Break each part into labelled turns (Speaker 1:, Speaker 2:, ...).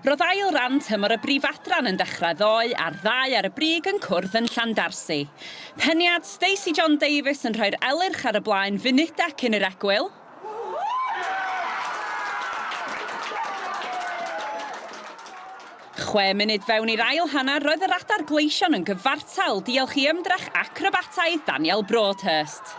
Speaker 1: Roedd ail ran tymor y brifadran yn dechrau ddoe a'r ddau ar y brig yn cwrdd yn Llandarsi. Peniad Stacey John Davies yn rhoi'r elyrch ar y blaen funudau cyn yr egwyl. Chwe munud fewn i'r ail hanner roedd yr adar gleision yn gyfartal diolch i ymdrech acrobataidd Daniel Broadhurst.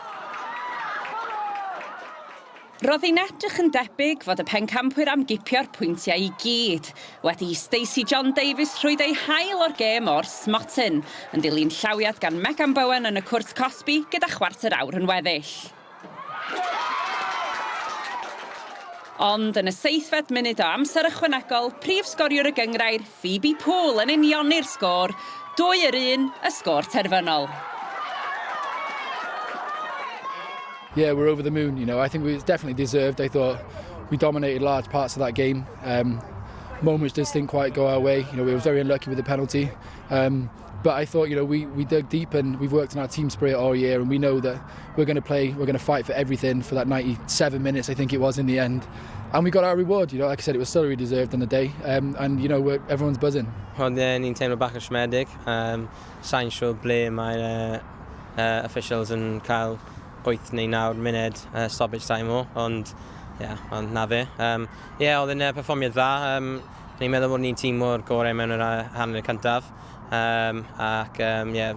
Speaker 1: Roedd hi'n edrych yn debyg fod y pencampwyr am gipio'r pwyntiau i gyd, wedi i Stacey John Davies rhwyd ei hael o'r gêm o'r smotyn, yn dilyn llawiad gan Megan Bowen yn y cwrt Cosby gyda chwarter awr yn weddill. Ond yn y 7fed munud o amser ychwanegol, prif sgoriwr y gynghrair Phoebe Poole yn unioni'r sgôr, 2-1 y sgôr terfynol.
Speaker 2: Yeah, we're over the moon, you know. I think we definitely deserved. I thought we dominated large parts of that game. Moments just didn't quite go our way. You know, we were very unlucky with the penalty. But I thought, you know, we dug deep and we've worked on our team spirit all year, and we know that we're going to play, we're going to fight for everything for that 97 minutes, I think it was in the end. And we got our reward, you know, like I said, it was thoroughly deserved on the day. And, you know, everyone's buzzing.
Speaker 3: Ond ni'n teimlo bach yn siomedig. Sa'n siŵr ble mae'r officials yn cael 8 neu 9 munud stoppage time o, ond na fe. Oedd yn perfformiad dda. Ni'n meddwl bod ni'n tîm o'r gorau mewn yr hanner cyntaf. Mae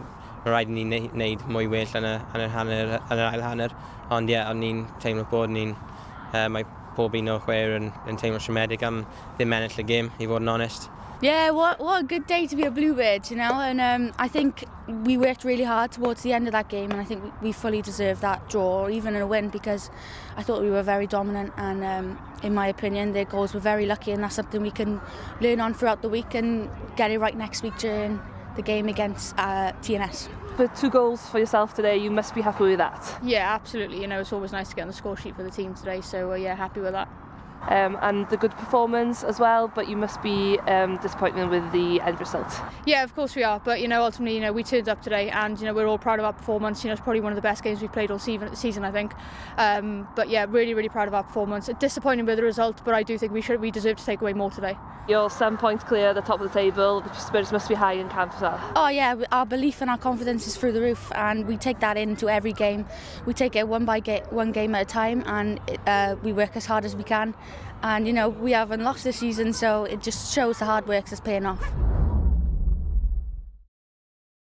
Speaker 3: rhaid i ni wneud mwy well yn yr ail hanner. Ond ond ni'n teimlo bod mae pob un o'r chwer yn teimlo siomedig am ddim ennill y gêm, i fod yn honest.
Speaker 4: Yeah, what a good day to be a Bluebird, you know, and I think we worked really hard towards the end of that game, and I think we fully deserved that draw, or even a win, because I thought we were very dominant, and in my opinion their goals were very lucky, and that's something we can learn on throughout the week and get it right next week during the game against TNS.
Speaker 5: With 2 goals for yourself today, you must be happy with that.
Speaker 6: Yeah, absolutely. You know, it's always nice to get on the score sheet for the team today, so happy with that.
Speaker 5: And the good performance as well, but you must be disappointed with the end result.
Speaker 6: Yeah, of course we are, but ultimately, we turned up today, and we're all proud of our performance. It's probably one of the best games we've played all season, I think. But yeah, really, really proud of our performance. Disappointed with the result, but I do think we deserve to take away more today.
Speaker 5: You're 7 points clear at the top of the table. The spirits must be high in camp as well.
Speaker 4: Oh yeah, our belief and our confidence is through the roof, and we take that into every game. We take it one game at a time, and we work as hard as we can. And we haven't lost this season, so it just shows the hard work that's paying off.